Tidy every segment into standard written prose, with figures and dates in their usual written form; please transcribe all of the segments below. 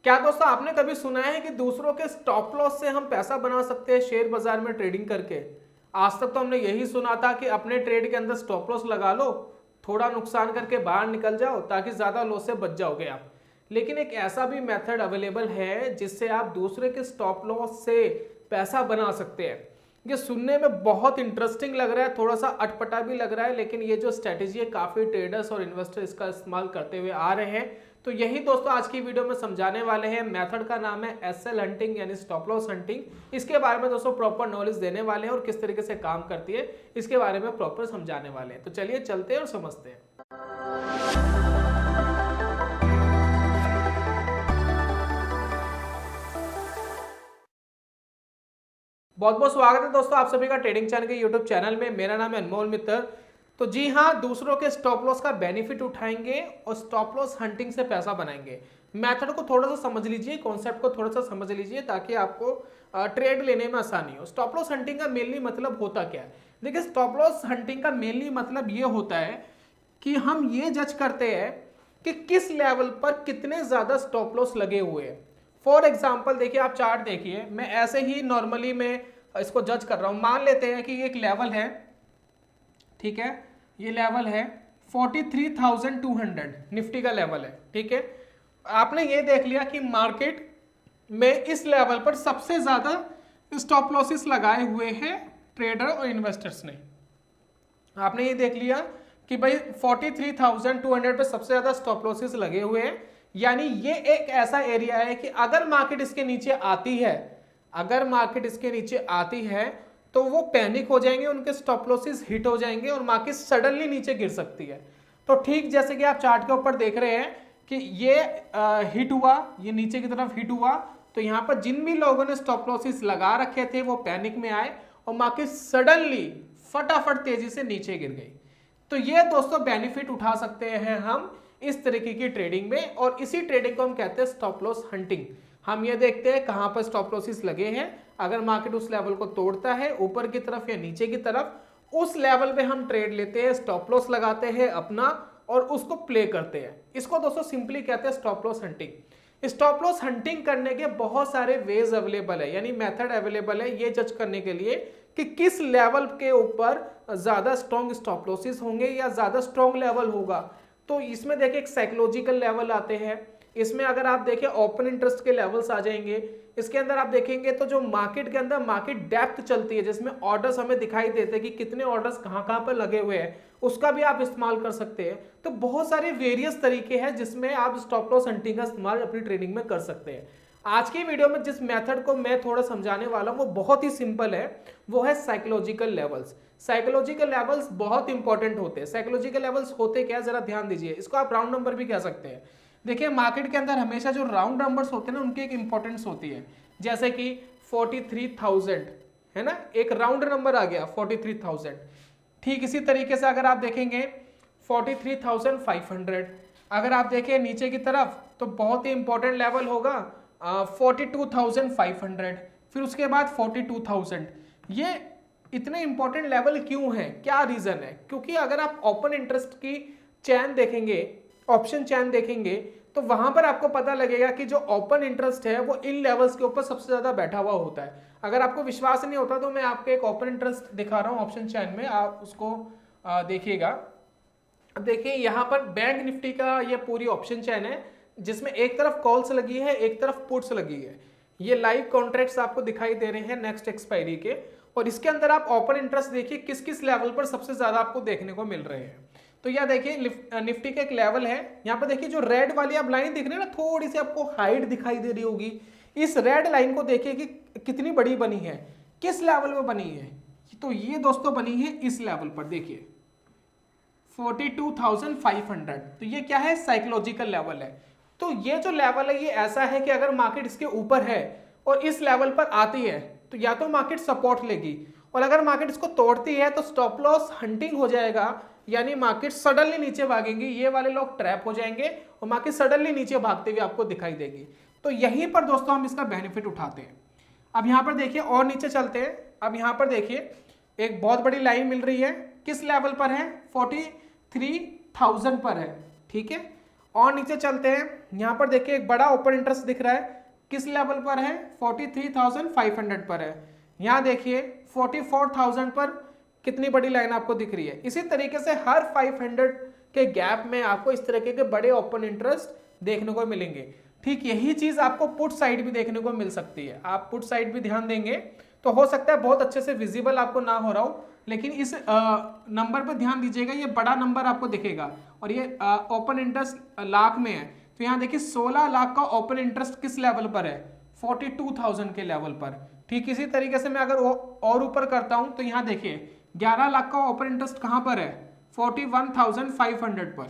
क्या दोस्तों आपने कभी सुना है कि दूसरों के स्टॉप लॉस से हम पैसा बना सकते हैं शेयर बाजार में ट्रेडिंग करके? आज तक तो हमने यही सुना था कि अपने ट्रेड के अंदर स्टॉप लॉस लगा लो, थोड़ा नुकसान करके बाहर निकल जाओ ताकि ज्यादा लॉस से बच जाओगे आप। लेकिन एक ऐसा भी मेथड अवेलेबल है जिससे आप दूसरे के स्टॉप लॉस से पैसा बना सकते हैं। ये सुनने में बहुत इंटरेस्टिंग लग रहा है, थोड़ा सा अटपटा भी लग रहा है, लेकिन ये जो स्ट्रेटेजी है काफी ट्रेडर्स और इन्वेस्टर इसका इस्तेमाल करते हुए आ रहे हैं। तो यही दोस्तों आज की वीडियो में समझाने वाले हैं। मेथड का नाम है एसएल हंटिंग यानी स्टॉप लॉस हंटिंग। इसके बारे में दोस्तों प्रॉपर नॉलेज देने वाले हैं और किस तरीके से काम करती है इसके बारे में प्रॉपर समझाने वाले हैं। तो चलिए चलते हैं और समझते हैं। बहुत बहुत स्वागत है दोस्तों आप सभी का ट्रेडिंग चैनल के यूट्यूब चैनल में। मेरा नाम है अनमोल मित्तर। तो जी हाँ, दूसरों के स्टॉप लॉस का बेनिफिट उठाएंगे और स्टॉप लॉस हंटिंग से पैसा बनाएंगे। मेथड को थोड़ा सा समझ लीजिए, कॉन्सेप्ट को थोड़ा सा समझ लीजिए ताकि आपको ट्रेड लेने में आसानी हो। स्टॉप लॉस हंटिंग का मेनली मतलब होता क्या है? देखिए, स्टॉप लॉस हंटिंग का मेनली मतलब ये होता है कि हम ये जज करते हैं कि किस लेवल पर कितने ज्यादा स्टॉप लॉस लगे हुए हैं। फॉर एग्जाम्पल देखिए, आप चार्ट देखिए, मैं ऐसे ही नॉर्मली मैं इसको जज कर रहा हूं। मान लेते हैं कि एक लेवल है, ठीक है, ये लेवल है 43,200 निफ्टी का लेवल है, ठीक है। आपने ये देख लिया कि मार्केट में इस लेवल पर सबसे ज्यादा स्टॉप लॉसेस लगाए हुए हैं ट्रेडर और इन्वेस्टर्स ने। आपने ये देख लिया कि भाई 43,200 पे सबसे ज्यादा स्टॉप लॉसेस लगे हुए हैं, यानी ये एक ऐसा एरिया है कि अगर मार्केट इसके नीचे आती है, अगर मार्केट इसके नीचे आती है तो वो पैनिक हो जाएंगे, उनके स्टॉप लॉसेस हिट हो जाएंगे और मार्केट सडनली नीचे गिर सकती है। तो ठीक जैसे कि आप चार्ट के ऊपर देख रहे हैं कि ये हिट हुआ, ये नीचे की तरफ हिट हुआ, तो यहाँ पर जिन भी लोगों ने स्टॉप लॉसेस लगा रखे थे वो पैनिक में आए और मार्केट सडनली फटाफट तेजी से नीचे गिर गई। तो ये दोस्तों बेनिफिट उठा सकते हैं हम इस तरीके की ट्रेडिंग में, और इसी ट्रेडिंग को हम कहते हैं स्टॉप लॉस हंटिंग। हम ये देखते हैं कहां पर स्टॉप लॉसेस लगे हैं, अगर मार्केट उस लेवल को तोड़ता है ऊपर की तरफ या नीचे की तरफ, उस लेवल पे हम ट्रेड लेते हैं, स्टॉप लॉस लगाते हैं अपना और उसको प्ले करते हैं। इसको दोस्तों सिंपली कहते हैं stop loss hunting. Stop loss hunting करने के बहुत सारे वेज अवेलेबल है, यानी मेथड अवेलेबल है ये जज करने के लिए कि किस लेवल के ऊपर ज्यादा स्ट्रॉन्ग स्टॉप लॉसेस होंगे या ज्यादा स्ट्रॉन्ग लेवल होगा। तो इसमें देखिए एक साइकोलॉजिकल लेवल आते हैं, इसमें अगर आप देखें ओपन इंटरेस्ट के लेवल्स आ जाएंगे। इसके अंदर आप देखेंगे तो जो मार्केट के अंदर मार्केट डेप्थ चलती है, जिसमें ऑर्डर्स हमें दिखाई देते हैं कि कितने ऑर्डर्स कहां पर लगे हुए हैं, उसका भी आप इस्तेमाल कर सकते हैं। तो बहुत सारे वेरियस तरीके हैं जिसमें आप स्टॉप लॉस हंटिंग का इस्तेमाल अपनी ट्रेडिंग में कर सकते हैं। आज की वीडियो में जिस मेथड को मैं थोड़ा समझाने वाला हूं वो बहुत ही सिंपल है, वो है साइकोलॉजिकल लेवल्स। साइकोलॉजिकल लेवल्स बहुत इंपॉर्टेंट होते हैं। साइकोलॉजिकल लेवल्स होते क्या, जरा ध्यान दीजिए, इसको आप राउंड नंबर भी कह सकते हैं। देखिए, मार्केट के अंदर हमेशा जो राउंड नंबर्स होते हैं ना, उनकी एक इंपॉर्टेंस होती है। जैसे कि 43,000 है ना, एक राउंड नंबर आ गया 43,000। ठीक इसी तरीके से अगर आप देखेंगे 43,500, अगर आप देखें नीचे की तरफ तो बहुत ही इंपॉर्टेंट लेवल होगा 42,500, फिर उसके बाद 42,000। ये इतने इंपॉर्टेंट लेवल क्यों है, क्या रीजन है? क्योंकि अगर आप ओपन इंटरेस्ट की चैन देखेंगे, ऑप्शन चैन देखेंगे, तो वहां पर आपको पता लगेगा कि जो ओपन इंटरेस्ट है वो इन लेवल्स के ऊपर सबसे ज्यादा बैठा हुआ होता है। अगर आपको विश्वास नहीं होता तो मैं आपको एक ओपन इंटरेस्ट दिखा रहा हूं ऑप्शन चैन में, आप उसको देखिएगा। अब देखिए यहाँ पर बैंक निफ्टी का ये पूरी ऑप्शन चैन है जिसमें एक तरफ कॉल्स लगी है, एक तरफ पुट्स लगी है। ये लाइव कॉन्ट्रैक्ट्स आपको दिखाई दे रहे हैं नेक्स्ट एक्सपायरी के, और इसके अंदर आप ओपन इंटरेस्ट देखिए किस किस लेवल पर सबसे ज्यादा आपको देखने को मिल रहे हैं। तो यह देखिए निफ्टी का एक लेवल है, यहाँ पर देखिए जो रेड वाली आप लाइन दिख रही है ना, थोड़ी सी आपको हाइट दिखाई दे रही होगी। इस रेड लाइन को देखिए कि कितनी बड़ी बनी है, किस लेवल में बनी है। तो ये दोस्तों बनी है इस लेवल पर, देखिए 42,500। तो ये क्या है, साइकोलॉजिकल लेवल है। तो ये जो लेवल है ये ऐसा है कि अगर मार्केट इसके ऊपर है और इस लेवल पर आती है तो या तो मार्केट सपोर्ट लेगी, और अगर मार्केट इसको तोड़ती है तो स्टॉप लॉस हंटिंग हो जाएगा, यानी मार्केट सडनली नीचे भागेंगी, ये वाले लोग ट्रैप हो जाएंगे और मार्केट सडनली नीचे भागते हुए आपको दिखाई देगी। तो यहीं पर दोस्तों हम इसका बेनिफिट उठाते हैं। अब यहाँ पर देखिए और नीचे चलते हैं। अब यहाँ पर देखिए एक बहुत बड़ी लाइन मिल रही है, किस लेवल पर है, 43,000 पर है, ठीक है। और नीचे चलते हैं, यहाँ पर देखिए एक बड़ा ओपन इंटरेस्ट दिख रहा है, किस लेवल पर है, 43,500 पर है। यहाँ देखिए 44,000 पर कितनी बड़ी लाइन आपको दिख रही है। इसी तरीके से हर 500 के गैप में आपको इस तरीके के बड़े ओपन इंटरेस्ट देखने को मिलेंगे। ठीक यही चीज आपको पुट साइड भी देखने को मिल सकती है। आप पुट साइड भी ध्यान देंगे तो हो सकता है बहुत अच्छे से विजिबल आपको ना हो रहा हो, लेकिन इस नंबर पर ध्यान दीजिएगा, ये बड़ा नंबर आपको दिखेगा और ये ओपन इंटरेस्ट लाख में है। तो यहाँ देखिए 16 लाख का ओपन इंटरेस्ट किस लेवल पर है, 42,000 के लेवल पर। ठीक इसी तरीके से मैं अगर और ऊपर करता हूं तो यहाँ देखिए 11 लाख का ओपन इंटरेस्ट कहां पर है, 41,500 पर।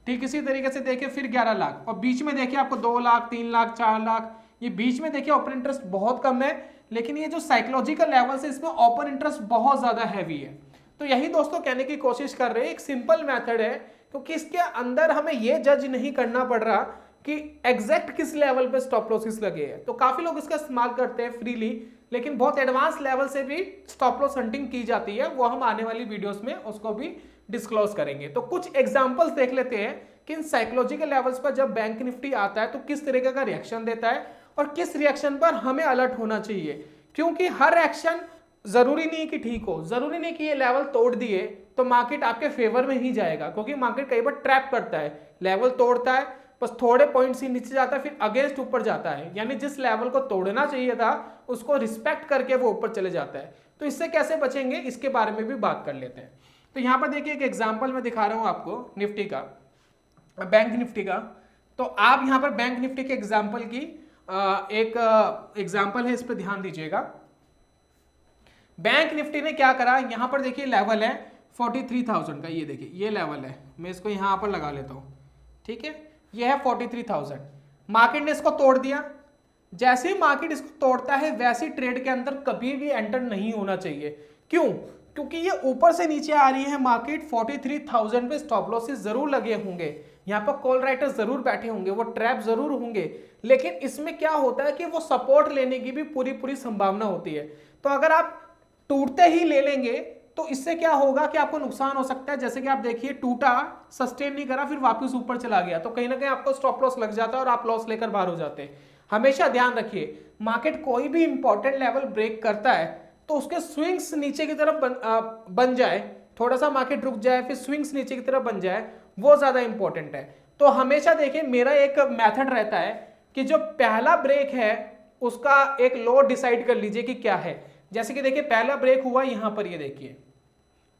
ठीक इसी तरीके से देखिए फिर 11 लाख और बीच में देखिए आपको 2 लाख 3 लाख 4 लाख, ये बीच में देखिए ओपन इंटरेस्ट बहुत कम है, लेकिन ये जो साइकोलॉजिकल लेवल है इसमें ओपन इंटरेस्ट बहुत ज्यादा हैवी है। तो यही दोस्तों कहने की कोशिश कर रहे हैं, एक सिंपल मेथड है, क्योंकि इसके अंदर हमें ये जज नहीं करना पड़ रहा कि एग्जैक्ट किस लेवल पे स्टॉप लॉसेस लगे हैं। तो काफी लोग इसका इस्तेमाल करते हैं फ्रीली, लेकिन बहुत एडवांस लेवल से भी स्टॉप लॉस हंटिंग की जाती है, वो हम आने वाली वीडियोस में उसको भी डिस्क्लोज करेंगे। तो कुछ एग्जांपल्स देख लेते हैं कि इन साइकोलॉजिकल लेवल्स पर जब बैंक निफ्टी आता है तो किस तरीके का रिएक्शन देता है और किस रिएक्शन पर हमें अलर्ट होना चाहिए। क्योंकि हर एक्शन जरूरी नहीं कि ठीक हो, जरूरी नहीं कि ये लेवल तोड़ दिए तो मार्केट आपके फेवर में ही जाएगा, क्योंकि मार्केट कई बार ट्रैप करता है, लेवल तोड़ता है बस थोड़े पॉइंट्स ही नीचे जाता है फिर अगेंस्ट ऊपर जाता है, यानी जिस लेवल को तोड़ना चाहिए था उसको रिस्पेक्ट करके वो ऊपर चले जाता है। तो इससे कैसे बचेंगे इसके बारे में भी बात कर लेते हैं। तो यहाँ पर देखिए एक एग्जांपल मैं दिखा रहा हूँ आपको निफ्टी का, बैंक निफ्टी का। तो आप यहाँ पर बैंक निफ्टी के एग्जांपल की एक एग्जांपल है, इस पर ध्यान दीजिएगा। बैंक निफ्टी ने क्या करा, यहाँ पर देखिए लेवल है 43,000 का, ये देखिए ये लेवल है, मैं इसको यहाँ पर लगा लेता हूँ। ठीक है, ये है 43,000। मार्केट ने इसको तोड़ दिया, जैसे ही मार्केट इसको तोड़ता है वैसे ट्रेड के अंदर कभी भी एंटर नहीं होना चाहिए। क्यों? क्योंकि ये ऊपर से नीचे आ रही है मार्केट, 43,000 पे स्टॉप लॉसेस जरूर लगे होंगे, यहाँ पर कॉल राइटर्स जरूर बैठे होंगे, वो ट्रैप जरूर होंगे, लेकिन इसमें क्या होता है कि वो सपोर्ट लेने की भी पूरी संभावना होती है। तो अगर आप टूटते ही ले लेंगे तो इससे क्या होगा कि आपको नुकसान हो सकता है। जैसे कि आप देखिए टूटा, सस्टेन नहीं करा, फिर वापस ऊपर चला गया, तो कहीं ना कहीं आपको स्टॉप लॉस लग जाता है और आप लॉस लेकर बाहर हो जाते हैं। हमेशा ध्यान रखिए, मार्केट कोई भी इंपॉर्टेंट लेवल ब्रेक करता है तो उसके स्विंग्स नीचे की तरफ बन जाए, थोड़ा सा मार्केट रुक जाए फिर स्विंग्स नीचे की तरफ बन जाए, वो ज्यादा इंपॉर्टेंट है। तो हमेशा देखिए मेरा एक मेथड रहता है कि जो पहला ब्रेक है उसका एक लो डिसाइड कर लीजिए कि क्या है। जैसे कि देखिए पहला ब्रेक हुआ यहाँ पर, ये देखिए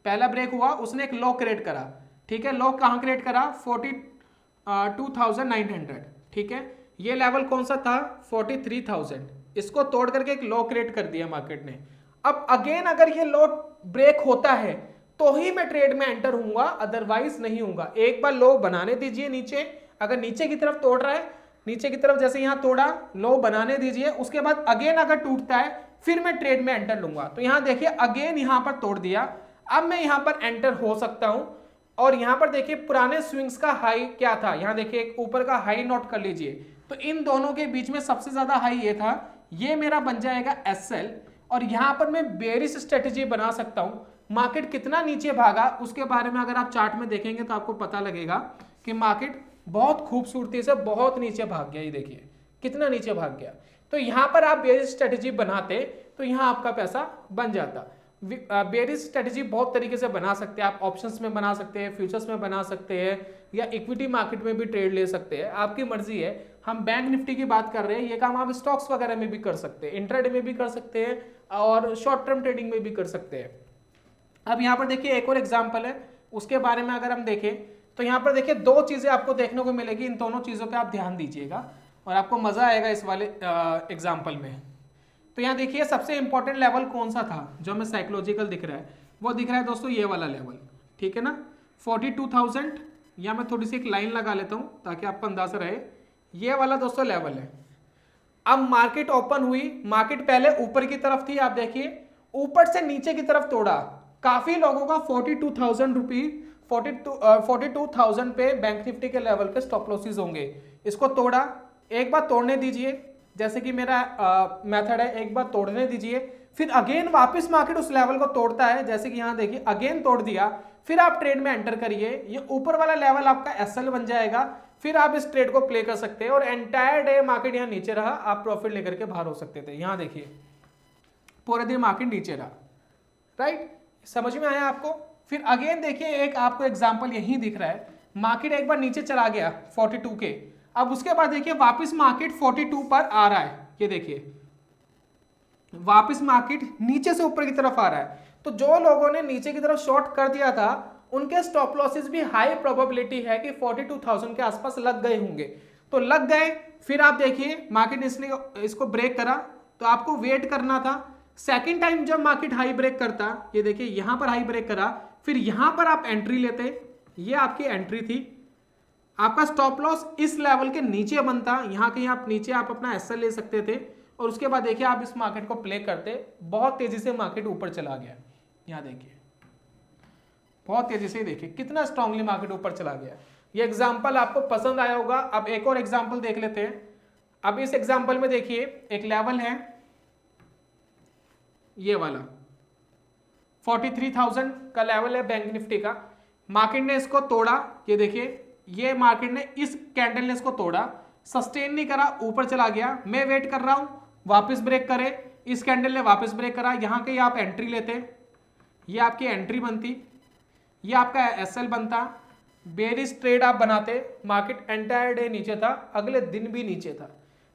पहला ब्रेक हुआ, उसने एक लो क्रिएट करा। ठीक है, लो कहाँ क्रिएट करा, 42,900। ठीक है, ये लेवल कौन सा था, 43,000। इसको तोड़ करके एक लो क्रिएट कर दिया मार्केट ने। अब अगेन अगर ये लो ब्रेक होता है तो ही मैं ट्रेड में एंटर हूंगा, अदरवाइज नहीं हूंगा। एक बार लो बनाने दीजिए नीचे, अगर नीचे की तरफ तोड़ रहा है, नीचे की तरफ जैसे यहां तोड़ा, लो बनाने दीजिए, उसके बाद अगेन अगर टूटता है फिर मैं ट्रेड में एंटर लूंगा। तो यहां देखिए अगेन यहां पर तोड़ दिया, अब मैं यहां पर एंटर हो सकता हूं। और यहां पर देखिए पुराने स्विंग्स का हाई क्या था, यहां देखिए एक ऊपर का हाई नोट कर लीजिए, तो इन दोनों के बीच में सबसे ज्यादा हाई ये था, ये मेरा बन जाएगा एसएल। और यहां पर मैं बेरिश स्ट्रेटेजी बना सकता हूं। मार्केट कितना नीचे भागा उसके बारे में अगर आप चार्ट में देखेंगे तो आपको पता लगेगा कि मार्केट बहुत खूबसूरती से बहुत नीचे भाग गया। ये देखिए कितना नीचे भाग गया। तो यहां पर आप बेरिश स्ट्रेटेजी बनाते तो यहां आपका पैसा बन जाता। बेरिश स्ट्रेटेजी बहुत तरीके से बना सकते हैं आप, ऑप्शंस में बना सकते हैं, फ्यूचर्स में बना सकते हैं, या इक्विटी मार्केट में भी ट्रेड ले सकते हैं, आपकी मर्जी है। हम बैंक निफ्टी की बात कर रहे हैं, ये काम आप स्टॉक्स वगैरह में भी कर सकते हैं, इंट्राडे में भी कर सकते हैं और शॉर्ट टर्म ट्रेडिंग में भी कर सकते हैं। अब यहाँ पर देखिए एक और एग्जाम्पल है, उसके बारे में अगर हम देखें तो यहाँ पर देखिए दो चीजें आपको देखने को मिलेगी, इन दोनों चीजों पे आप ध्यान दीजिएगा और आपको मजा आएगा इस वाले एग्जाम्पल में। तो यहाँ देखिए सबसे इंपॉर्टेंट लेवल कौन सा था जो हमें साइकोलॉजिकल दिख रहा है, वो दिख रहा है दोस्तों ये वाला लेवल। ठीक है ना, 42,000। या मैं थोड़ी सी एक लाइन लगा लेता हूँ ताकि आपको अंदाजा रहे, ये वाला दोस्तों लेवल है। अब मार्केट ओपन हुई, मार्केट पहले ऊपर की तरफ थी, आप देखिए ऊपर से नीचे की तरफ तोड़ा। काफी लोगों का 42,000 पे बैंक निफ्टी के लेवल पे स्टॉप लॉसेस होंगे। इसको तोड़ा, एक बार तोड़ने दीजिए, जैसे कि मेरा मेथड है, एक बार तोड़ने दीजिए, फिर अगेन वापस मार्केट उस लेवल को तोड़ता है, जैसे कि यहाँ देखिए अगेन तोड़ दिया, फिर आप ट्रेड में एंटर करिए। ये ऊपर वाला लेवल आपका एसएल बन जाएगा, फिर आप इस ट्रेड को प्ले कर सकते हैं और एंटायर डे मार्केट यहाँ नीचे रहा, आप प्रॉफिट लेकर के बाहर हो सकते थे। यहाँ देखिए पूरे दिन मार्केट नीचे रहा, राइट, समझ में आया आपको। फिर अगेन देखिए एक आपको एग्जांपल यही दिख रहा है, मार्केट एक बार नीचे चला गया 42 के, अब उसके बाद देखिए वापस मार्केट 42 पर आ रहा है, ये देखिए वापस मार्केट नीचे से ऊपर की तरफ आ रहा है। तो जो लोगों ने नीचे की तरफ शॉर्ट कर दिया था उनके स्टॉप लॉसेस भी हाई प्रोबेबिलिटी है कि 42,000 के आसपास लग गए होंगे, तो लग गए। फिर आप देखिए मार्केट इसने इसको ब्रेक करा, तो आपको वेट करना था सेकंड टाइम जब मार्केट हाई ब्रेक करता, ये देखिए यहां पर हाई ब्रेक करा, फिर यहां पर आप एंट्री लेते, ये आपकी एंट्री थी। आपका स्टॉप लॉस इस लेवल के नीचे बनता, यहां कहीं आप नीचे आप अपना एसएल ले सकते थे, और उसके बाद देखिए आप इस मार्केट को प्ले करते, बहुत तेजी से मार्केट ऊपर चला गया। यहां देखिए बहुत तेजी से, देखिए कितना स्ट्रांगली मार्केट ऊपर चला गया। ये एग्जांपल आपको पसंद आया होगा। अब एक और एग्जांपल देख लेते हैं। अब इस एग्जांपल में देखिए एक लेवल है ये वाला 43,000 का लेवल है बैंक निफ्टी का, मार्केट ने इसको तोड़ा, ये देखिए ये मार्केट ने इस कैंडल ने इसको तोड़ा, सस्टेन नहीं करा, ऊपर चला गया। मैं वेट कर रहा हूं वापस ब्रेक करे, इस कैंडल ने वापस ब्रेक करा, यहां के आप एंट्री लेते, ये आपकी एंट्री बनती, ये आपका एसएल बनता, बेरिश ट्रेड आप बनाते, मार्केट एंटायर डे नीचे था, अगले दिन भी नीचे था,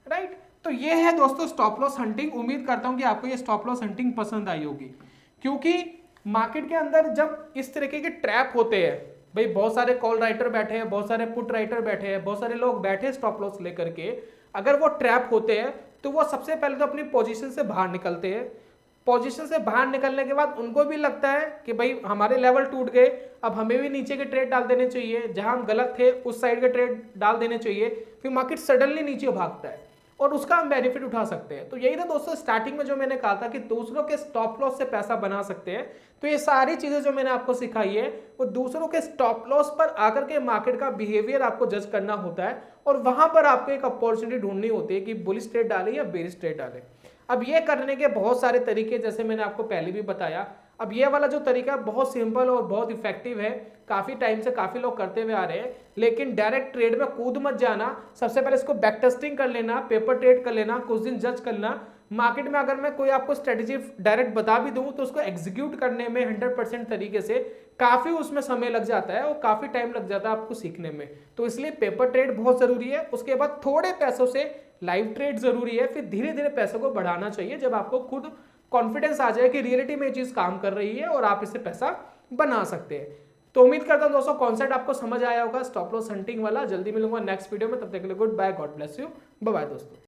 राइट। तो ये है दोस्तों स्टॉप लॉस हंटिंग। उम्मीद करता हूं कि आपको ये स्टॉप लॉस हंटिंग पसंद आई होगी, क्योंकि मार्केट के अंदर जब इस तरीके के ट्रैप होते हैं, भाई बहुत सारे कॉल राइटर बैठे हैं, बहुत सारे पुट राइटर बैठे हैं, बहुत सारे लोग बैठे स्टॉप लॉस लेकर के, अगर वो ट्रैप होते हैं तो वो सबसे पहले तो अपनी पोजीशन से बाहर निकलते हैं। पोजीशन से बाहर निकलने के बाद उनको भी लगता है कि भाई हमारे लेवल टूट गए, अब हमें भी नीचे के ट्रेड डाल देने चाहिए, जहां हम गलत थे उस साइड के ट्रेड डाल देने चाहिए। फिर मार्केट सडनली नीचे भागता है और उसका हम बेनिफिट उठा सकते हैं। तो यही था दोस्तों स्टार्टिंग में जो मैंने कहा था कि दूसरों के स्टॉप लॉस से पैसा बना सकते हैं। तो ये सारी चीजें जो मैंने आपको सिखाई है वो दूसरों के स्टॉप लॉस पर आकर के मार्केट का बिहेवियर आपको जज करना होता है, और वहां पर आपको एक अपॉर्चुनिटी ढूंढनी होती है कि बुलिश ट्रेड डाले या बेरिश ट्रेड डाले। अब ये करने के बहुत सारे तरीके, जैसे मैंने आपको पहले भी बताया। अब ये वाला जो तरीका बहुत सिंपल और बहुत इफेक्टिव है, काफी टाइम से काफी लोग करते हुए आ रहे हैं, लेकिन डायरेक्ट ट्रेड में कूद मत जाना। सबसे पहले इसको बैक टेस्टिंग कर लेना, पेपर ट्रेड कर लेना, कुछ दिन जज करना। मार्केट में अगर मैं कोई आपको स्ट्रेटेजी डायरेक्ट बता भी दूं तो उसको एग्जीक्यूट करने में 100% तरीके से काफी उसमें समय लग जाता है और काफी टाइम लग जाता है आपको सीखने में। तो इसलिए पेपर ट्रेड बहुत जरूरी है। उसके बाद थोड़े पैसों से लाइव ट्रेड जरूरी है, फिर धीरे धीरे पैसों को बढ़ाना चाहिए जब आपको खुद कॉन्फिडेंस आ जाए कि रियलिटी में ये चीज काम कर रही है और आप इससे पैसा बना सकते हैं। तो उम्मीद करता हूं दोस्तों कॉन्सेप्ट आपको समझ आया होगा स्टॉप लॉस हंटिंग वाला। जल्दी मिलूंगा नेक्स्ट वीडियो में, तब तक के लिए goodbye, God bless you, bye bye दोस्तों।